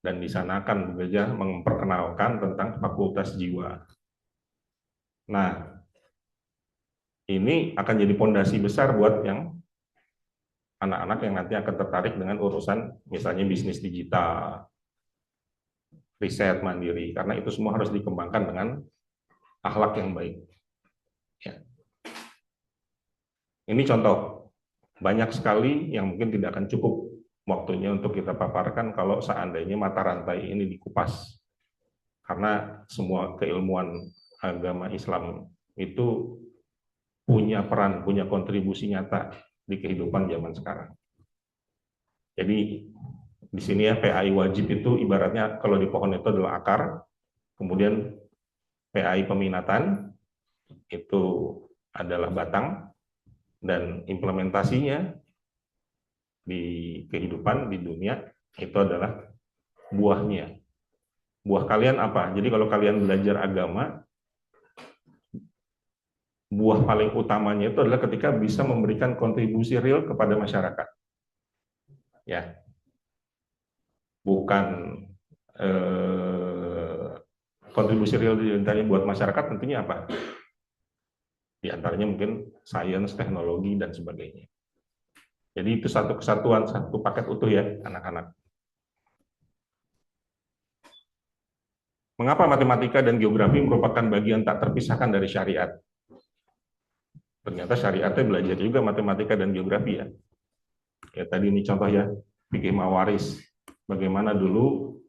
Speaker 1: dan di sana akan belajar memperkenalkan tentang fakultas jiwa. Nah, ini akan jadi fondasi besar buat yang anak-anak yang nanti akan tertarik dengan urusan misalnya bisnis digital, riset mandiri, karena itu semua harus dikembangkan dengan akhlak yang baik. Ya. Ini contoh, banyak sekali yang mungkin tidak akan cukup waktunya untuk kita paparkan kalau seandainya mata rantai ini dikupas. Karena semua keilmuan agama Islam itu punya peran, punya kontribusi nyata di kehidupan zaman sekarang. Jadi di sini ya PAI wajib itu ibaratnya kalau di pohon itu adalah akar, kemudian PAI peminatan itu adalah batang, dan implementasinya di kehidupan di dunia itu adalah buahnya. Buah kalian apa? Jadi kalau kalian belajar agama, buah paling utamanya itu adalah ketika bisa memberikan kontribusi real kepada masyarakat. Ya, bukan kontribusi real diantaranya buat masyarakat tentunya apa? Di antaranya mungkin sains, teknologi dan sebagainya. Jadi itu satu kesatuan, satu paket utuh ya anak-anak. Mengapa matematika dan geografi merupakan bagian tak terpisahkan dari syariat? Ternyata syariatnya belajar juga matematika dan geografi ya. Ya tadi ini contoh ya, fikih mawaris. Bagaimana dulu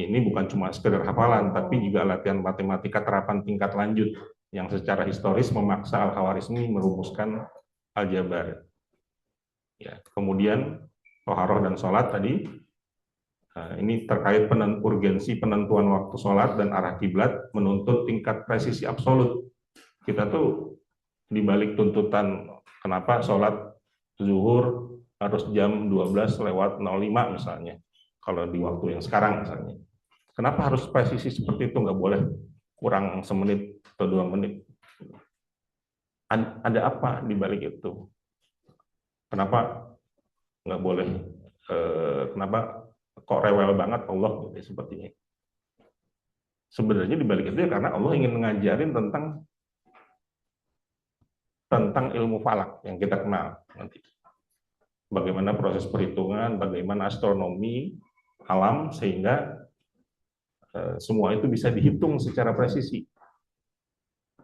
Speaker 1: ini bukan cuma sekedar hafalan, tapi juga latihan matematika terapan tingkat lanjut yang secara historis memaksa Al-Khawarizmi merumuskan aljabar. Ya, kemudian toharoh dan sholat tadi, ini terkait urgensi penentuan waktu sholat dan arah kiblat menuntut tingkat presisi absolut. Kita tuh di balik tuntutan kenapa sholat zuhur harus jam 12:05 misalnya, kalau di waktu yang sekarang misalnya. Kenapa harus presisi seperti itu, nggak boleh kurang semenit atau 2 menit? Ada apa di balik itu? Kenapa nggak boleh? Kenapa kok rewel banget Allah gitu, sepertinya? Sebenarnya di balik itu ya karena Allah ingin mengajarin tentang ilmu falak yang kita kenal nanti. Bagaimana proses perhitungan, bagaimana astronomi alam, sehingga semua itu bisa dihitung secara presisi.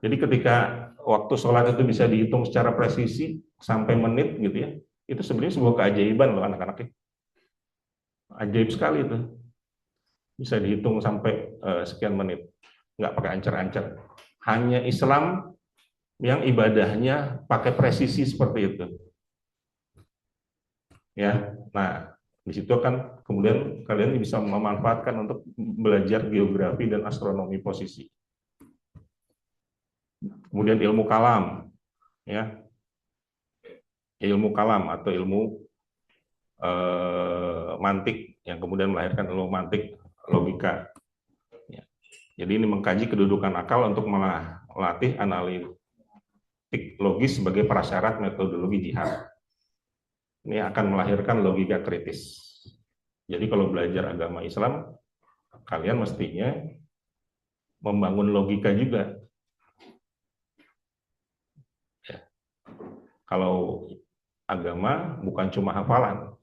Speaker 1: Jadi ketika waktu sholat itu bisa dihitung secara presisi sampai menit gitu ya, itu sebenarnya sebuah keajaiban loh anak-anaknya. Ajaib sekali itu. Bisa dihitung sampai sekian menit. Nggak pakai ancer-ancer. Hanya Islam yang ibadahnya pakai presisi seperti itu. Ya, nah di situ kan kemudian kalian bisa memanfaatkan untuk belajar geografi dan astronomi posisi. Kemudian ilmu kalam, ya, ilmu kalam atau ilmu mantik yang kemudian melahirkan ilmu mantik logika. Ya. Jadi ini mengkaji kedudukan akal untuk melatih analitik logis sebagai prasyarat metodologi jihad. Ini akan melahirkan logika kritis. Jadi kalau belajar agama Islam, kalian mestinya membangun logika juga. Ya. Kalau agama bukan cuma hafalan,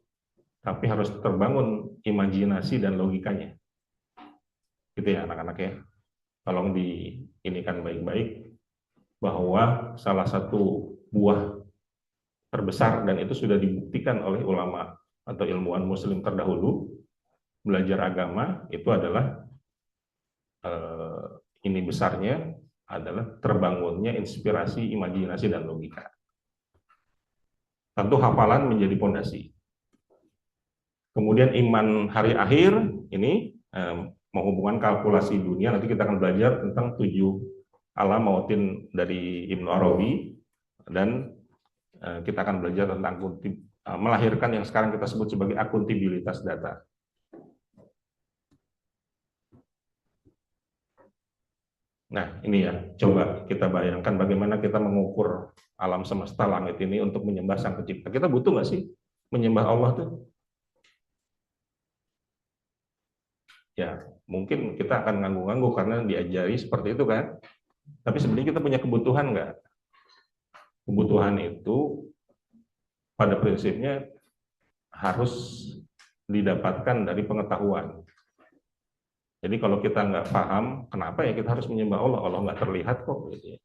Speaker 1: tapi harus terbangun imajinasi dan logikanya. Gitu ya anak-anak ya. Tolong diinikan baik-baik bahwa salah satu buah terbesar, dan itu sudah dibuktikan oleh ulama atau ilmuwan muslim terdahulu, belajar agama itu adalah ini besarnya adalah terbangunnya inspirasi, imajinasi, dan logika. Tentu hafalan menjadi pondasi. Kemudian iman hari akhir ini menghubungkan kalkulasi dunia. Nanti kita akan belajar tentang 7 alam mautin dari Ibnu Arabi, dan kita akan belajar tentang melahirkan yang sekarang kita sebut sebagai akuntabilitas data. Nah, ini ya, coba kita bayangkan bagaimana kita mengukur alam semesta langit ini untuk menyembah Sang Pencipta. Kita butuh nggak sih menyembah Allah tuh? Ya, mungkin kita akan ngangguk-ngangguk karena diajari seperti itu kan. Tapi sebenarnya kita punya kebutuhan nggak? Kebutuhan itu pada prinsipnya harus didapatkan dari pengetahuan. Jadi kalau kita nggak paham, kenapa ya kita harus menyembah Allah? Allah nggak terlihat kok. Gitu ya.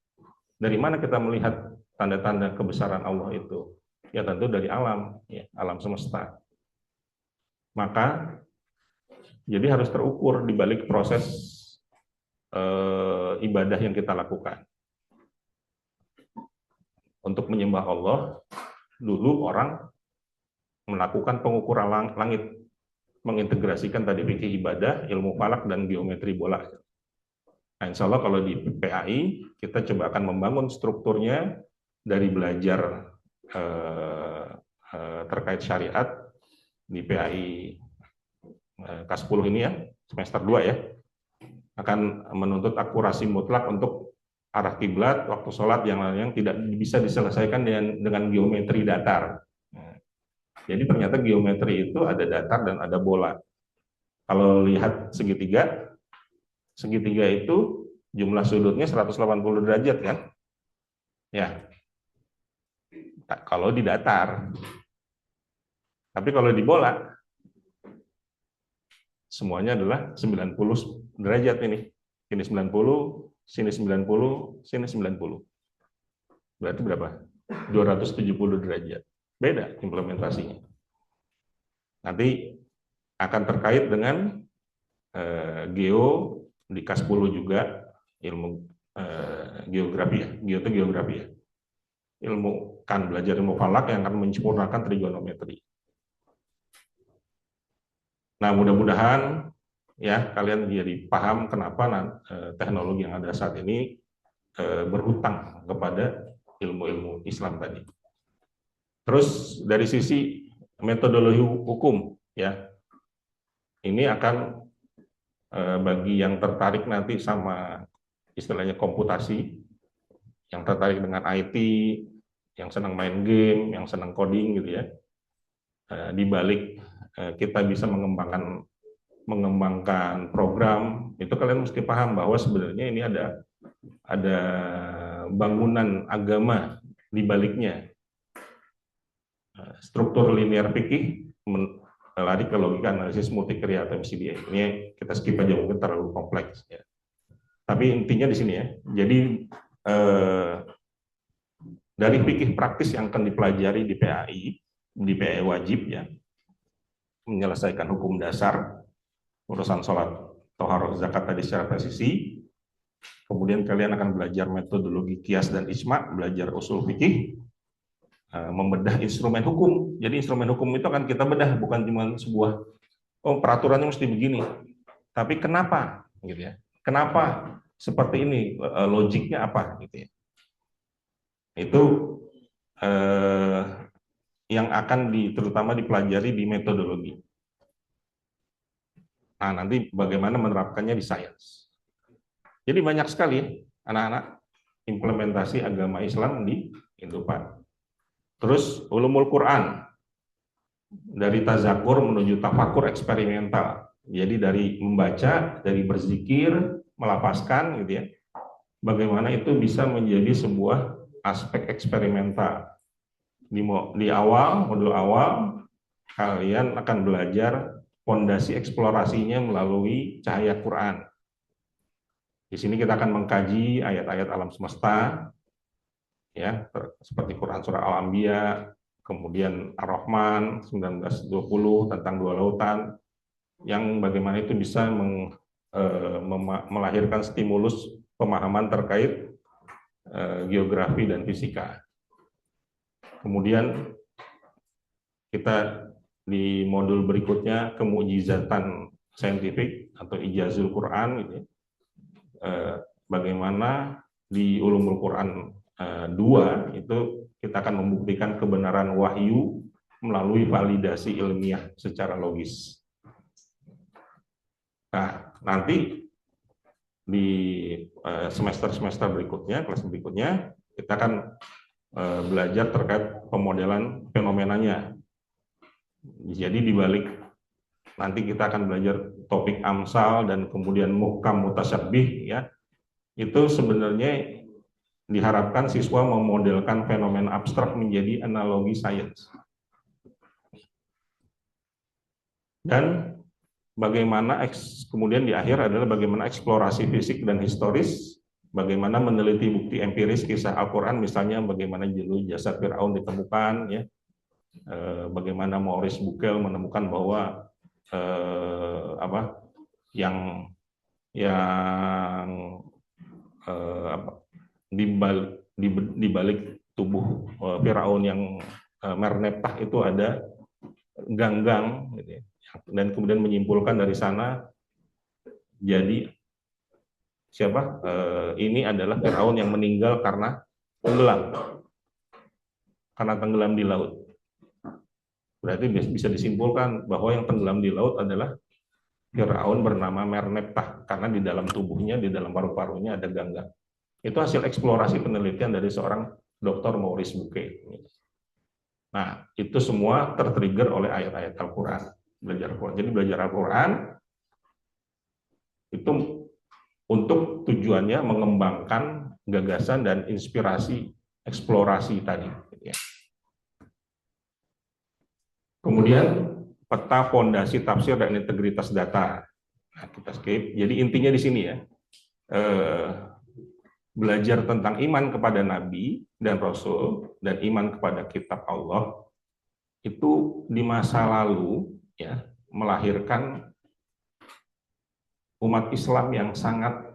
Speaker 1: Dari mana kita melihat tanda-tanda kebesaran Allah itu? Ya tentu dari alam, ya, alam semesta. Maka jadi harus terukur di balik proses ibadah yang kita lakukan. Untuk menyembah Allah, dulu orang melakukan pengukuran langit, mengintegrasikan tadi fikih ibadah, ilmu falak, dan geometri bola. Nah, insya Allah kalau di PAI, kita coba akan membangun strukturnya dari belajar terkait syariat di PAI K10 ini ya, semester 2 ya, akan menuntut akurasi mutlak untuk arah kiblat, waktu sholat, yang tidak bisa diselesaikan dengan geometri datar. Jadi ternyata geometri itu ada datar dan ada bola. Kalau lihat segitiga, segitiga itu jumlah sudutnya 180 derajat kan? Ya. Kalau di datar. Tapi kalau di bola, semuanya adalah 90 derajat ini. Ini 90, sini 90, sini 90. Berarti berapa? 270 derajat. Beda implementasinya. Nanti akan terkait dengan geo di K10 juga, ilmu geografi ya, geo itu geografi ya. Ilmu kan belajar ilmu falak yang akan menyempurnakan trigonometri. Nah, mudah-mudahan ya kalian jadi paham kenapa teknologi yang ada saat ini berhutang kepada ilmu-ilmu Islam tadi. Terus dari sisi metodologi hukum, ya, ini akan bagi yang tertarik nanti sama istilahnya komputasi, yang tertarik dengan IT, yang senang main game, yang senang coding gitu ya, di balik kita bisa mengembangkan program, itu kalian mesti paham bahwa sebenarnya ini ada bangunan agama di baliknya. Struktur linear fikih lari ke logika analisis multikriya atau MCDA. Ini kita skip aja, mungkin terlalu kompleks ya. Tapi intinya di sini ya. Jadi dari fikih praktis yang akan dipelajari di PAI wajib ya, menyelesaikan hukum dasar, urusan sholat, toharoh, zakat tadi secara presisi. Kemudian kalian akan belajar metodologi kias dan ijma, belajar usul fikih, membedah instrumen hukum. Jadi instrumen hukum itu akan kita bedah, bukan cuma sebuah peraturannya mesti begini, tapi kenapa gitu ya, kenapa seperti ini, logiknya apa gitu ya. Itu yang akan terutama dipelajari di metodologi. Nah, nanti bagaimana menerapkannya di sains. Jadi banyak sekali anak-anak implementasi agama Islam di kehidupan. Terus ulumul Quran, dari tazakur menuju tafakur eksperimental. Jadi dari membaca, dari berzikir, melapaskan gitu ya, bagaimana itu bisa menjadi sebuah aspek eksperimental. Di awal, modul awal, kalian akan belajar fondasi eksplorasinya melalui cahaya Quran. Di sini kita akan mengkaji ayat-ayat alam semesta, ya, seperti Quran surah Al-Anbiya, kemudian Ar-Rahman 1920 tentang dua lautan, yang bagaimana itu bisa melahirkan stimulus pemahaman terkait geografi dan fisika. Kemudian kita di modul berikutnya kemujizatan saintifik atau ijazul Quran, gitu. Bagaimana di ulumul Quran 2 itu kita akan membuktikan kebenaran wahyu melalui validasi ilmiah secara logis. Nah, nanti di semester-semester berikutnya, kelas berikutnya, kita akan belajar terkait pemodelan fenomenanya. Jadi di balik nanti kita akan belajar topik amsal dan kemudian muhkam mutasyabih ya. Itu sebenarnya diharapkan siswa memodelkan fenomena abstrak menjadi analogi sains. Dan bagaimana kemudian di akhir adalah bagaimana eksplorasi fisik dan historis, bagaimana meneliti bukti empiris kisah Al-Quran, misalnya bagaimana dulu jasad Fir'aun ditemukan, ya, bagaimana Maurice Bucaille menemukan bahwa di balik tubuh Firaun yang Merneptah itu ada ganggang, gitu ya. Dan kemudian menyimpulkan dari sana jadi siapa ini adalah Firaun yang meninggal karena tenggelam di laut. Berarti bisa disimpulkan bahwa yang tenggelam di laut adalah Firaun bernama Merneptah, karena di dalam tubuhnya, di dalam paru-parunya ada ganggang. Itu hasil eksplorasi penelitian dari seorang Dr. Maurice Bucaille. Nah, itu semua tertrigger oleh ayat-ayat Al-Quran. Jadi belajar Al-Quran itu untuk tujuannya mengembangkan gagasan dan inspirasi eksplorasi tadi. Kemudian peta fondasi tafsir dan integritas data. Nah, kita skip. Jadi intinya di sini ya, belajar tentang iman kepada Nabi dan Rasul dan iman kepada kitab Allah itu di masa lalu ya melahirkan umat Islam yang sangat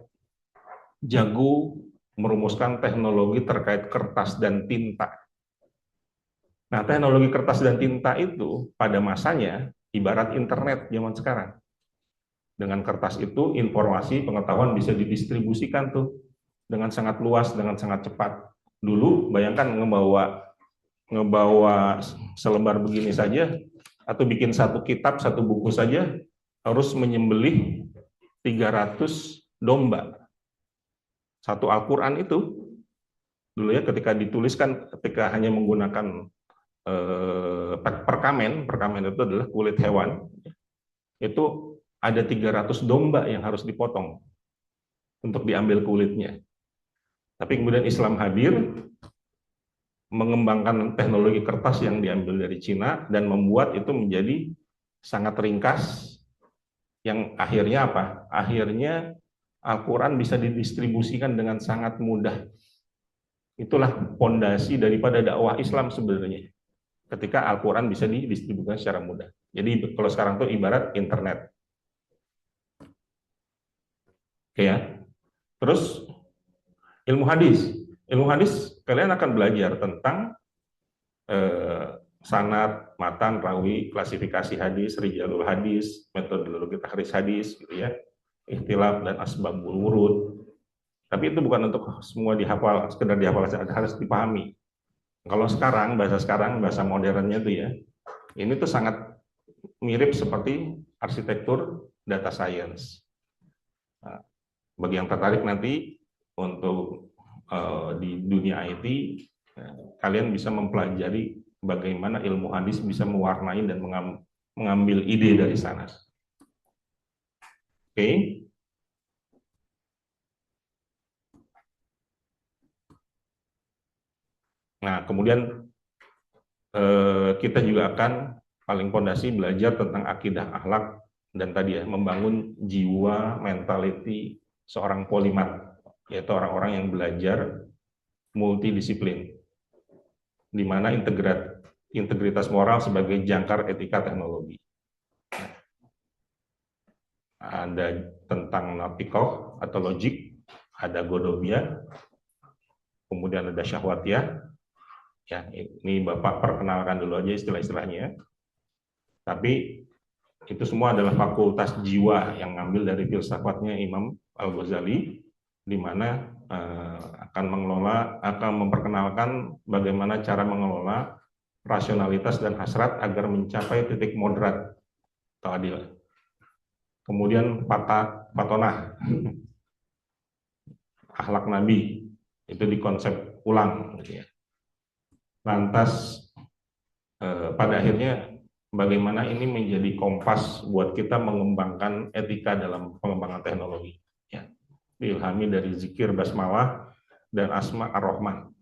Speaker 1: jago merumuskan teknologi terkait kertas dan tinta. Nah, teknologi kertas dan tinta itu pada masanya ibarat internet zaman sekarang. Dengan kertas itu informasi pengetahuan bisa didistribusikan tuh dengan sangat luas, dengan sangat cepat. Dulu bayangkan ngebawa selebar begini saja, atau bikin satu kitab, satu buku saja, harus menyembelih 300 domba. Satu Al-Quran itu, dulu ya ketika dituliskan, ketika hanya menggunakan perkamen itu adalah kulit hewan, itu ada 300 domba yang harus dipotong untuk diambil kulitnya. Tapi kemudian Islam hadir, mengembangkan teknologi kertas yang diambil dari Cina dan membuat itu menjadi sangat ringkas, yang akhirnya apa? Akhirnya Al-Quran bisa didistribusikan dengan sangat mudah. Itulah pondasi daripada dakwah Islam sebenarnya, ketika Al-Quran bisa didistribusikan secara mudah. Jadi kalau sekarang tuh ibarat internet. Oke ya. Terus ilmu hadis. Ilmu hadis kalian akan belajar tentang sanad, matan, rawi, klasifikasi hadis, rijalul hadis, metodologi takhris hadis, gitu ya, ikhtilaf dan asbabul wurud. Tapi itu bukan untuk semua dihafal, sekedar dihafal saja, harus dipahami. Kalau sekarang, bahasa modernnya tuh ya, ini tuh sangat mirip seperti arsitektur data science. Nah, bagi yang tertarik nanti untuk di dunia IT, kalian bisa mempelajari bagaimana ilmu hadis bisa mewarnai dan mengambil ide dari sana. Oke. Nah, kemudian kita juga akan paling fondasi belajar tentang akidah, akhlak, dan tadi ya, membangun jiwa, mentality seorang polimat, yaitu orang-orang yang belajar multidisiplin, di mana integritas moral sebagai jangkar etika teknologi. Ada tentang natikoh atau logik, ada godobia, kemudian ada syahwatiyah. Ya, ini Bapak perkenalkan dulu aja istilah-istilahnya. Tapi itu semua adalah fakultas jiwa yang ngambil dari filsafatnya Imam Al-Ghazali, di mana akan memperkenalkan bagaimana cara mengelola rasionalitas dan hasrat agar mencapai titik moderat atau adil. Kemudian patonah, akhlak Nabi, itu dikonsep ulang. Lantas pada akhirnya bagaimana ini menjadi kompas buat kita mengembangkan etika dalam pengembangan teknologi. Ya. Diilhami dari zikir basmalah dan asma ar-Rahman.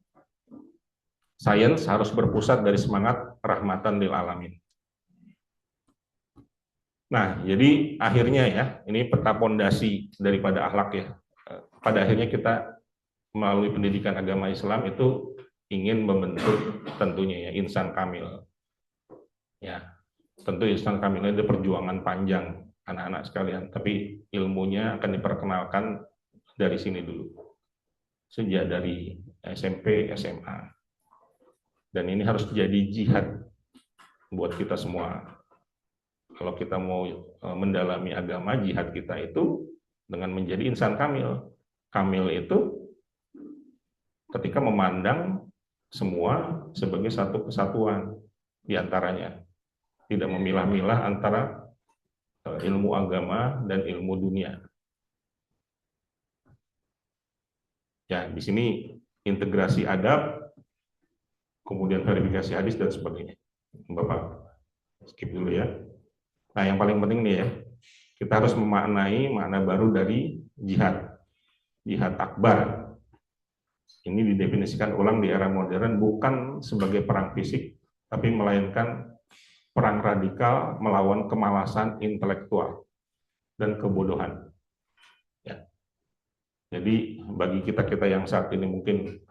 Speaker 1: Sains harus berpusat dari semangat rahmatan lil alamin. Nah, jadi akhirnya ya, ini peta pondasi daripada akhlak ya. Pada akhirnya kita melalui pendidikan agama Islam itu ingin membentuk tentunya ya insan kamil. Ya, tentu insan kamil itu perjuangan panjang anak-anak sekalian, tapi ilmunya akan diperkenalkan dari sini dulu. Sejak dari SMP, SMA. Dan ini harus jadi jihad buat kita semua. Kalau kita mau mendalami agama, jihad kita itu dengan menjadi insan kamil. Kamil itu ketika memandang semua sebagai satu kesatuan di antaranya. Tidak memilah-milah antara ilmu agama dan ilmu dunia. Ya, di sini integrasi adab, kemudian verifikasi hadis dan sebagainya. Bapak skip dulu ya. Nah, yang paling penting nih ya, kita harus memaknai makna baru dari jihad. Jihad akbar. Ini didefinisikan ulang di era modern bukan sebagai perang fisik, tapi melainkan perang radikal melawan kemalasan intelektual dan kebodohan. Ya. Jadi bagi kita-kita yang saat ini mungkin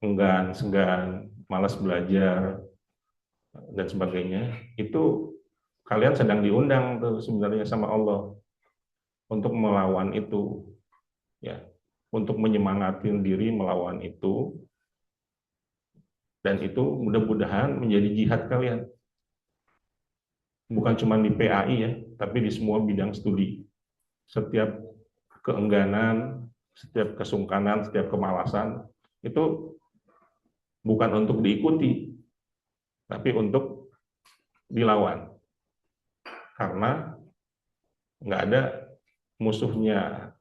Speaker 1: enggan, segan, malas belajar, dan sebagainya, itu kalian sedang diundang tuh sebenarnya sama Allah untuk melawan itu, ya, untuk menyemangatin diri melawan itu, dan itu mudah-mudahan menjadi jihad kalian, bukan cuma di PAI ya, tapi di semua bidang studi. Setiap keengganan, setiap kesungkanan, setiap kemalasan itu bukan untuk diikuti, tapi untuk dilawan. Karena nggak ada musuhnya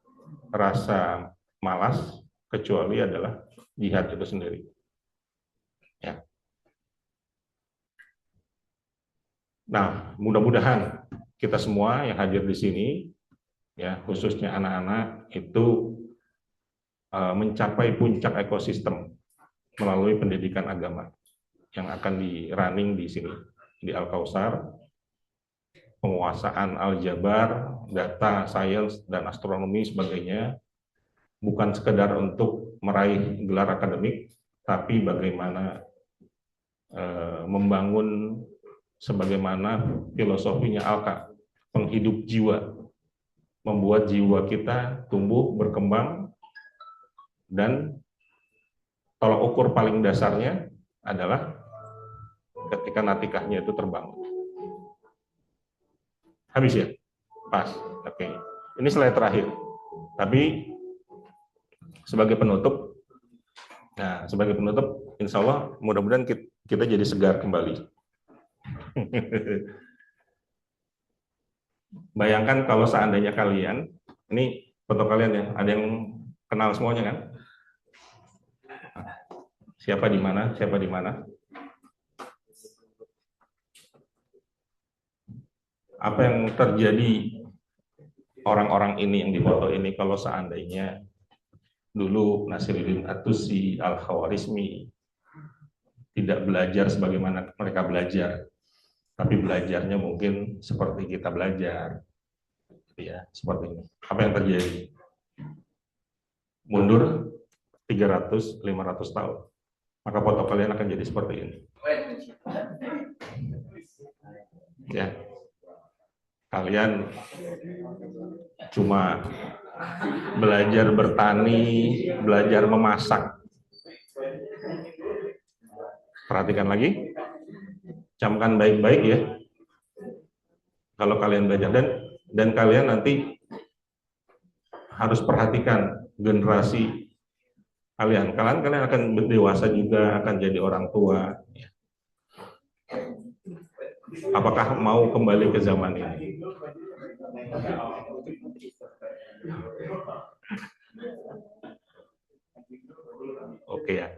Speaker 1: rasa malas kecuali adalah jihad itu sendiri. Ya. Nah, mudah-mudahan kita semua yang hadir di sini, ya khususnya anak-anak itu mencapai puncak ekosistem melalui pendidikan agama yang akan di running di sini di Al-Kausar, penguasaan aljabar, data, sains, dan astronomi sebagainya, bukan sekedar untuk meraih gelar akademik, tapi bagaimana membangun sebagaimana filosofinya Alka, penghidup jiwa, membuat jiwa kita tumbuh, berkembang, dan tolak ukur paling dasarnya adalah ketika natikahnya itu terbangun. Habis ya? Pas. Oke. Ini slide terakhir. Tapi sebagai penutup, insya Allah mudah-mudahan kita jadi segar kembali. Bayangkan kalau seandainya kalian, ini foto kalian ya, ada yang kenal semuanya kan? Siapa di mana? Siapa di mana? Apa yang terjadi orang-orang ini yang difoto ini kalau seandainya dulu Nasiruddin At-Tusi, Al-Khawarizmi tidak belajar sebagaimana mereka belajar, tapi belajarnya mungkin seperti kita belajar, ya seperti ini. Apa yang terjadi? Mundur 300-500 tahun, maka foto kalian akan jadi seperti ini. Ya, kalian cuma belajar bertani, belajar memasak. Perhatikan lagi, camkan baik-baik ya. Kalau kalian belajar dan kalian nanti harus perhatikan generasi kalian. Kalian akan dewasa juga, akan jadi orang tua. Apakah mau kembali ke zaman ini? Oke ya.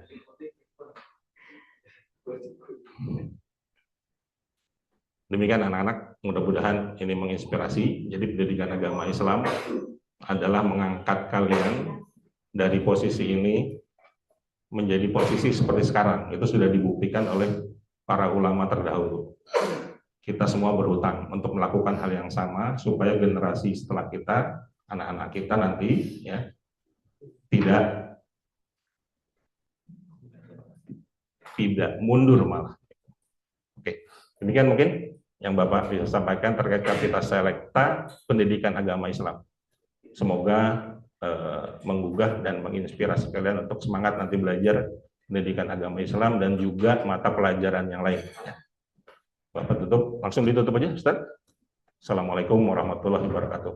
Speaker 1: Demikian anak-anak, mudah-mudahan ini menginspirasi. Jadi pendidikan agama Islam adalah mengangkat kalian dari posisi ini menjadi posisi seperti sekarang. Itu sudah dibuktikan oleh para ulama terdahulu. Kita semua berhutang untuk melakukan hal yang sama supaya generasi setelah kita, anak-anak kita nanti ya tidak mundur malah. Oke, demikian mungkin yang Bapak bisa sampaikan terkait Kapita Selekta pendidikan agama Islam. Semoga menggugah dan menginspirasi kalian untuk semangat nanti belajar pendidikan agama Islam dan juga mata pelajaran yang lain. Bapak tutup, langsung ditutup aja, Ustaz. Assalamualaikum warahmatullahi wabarakatuh.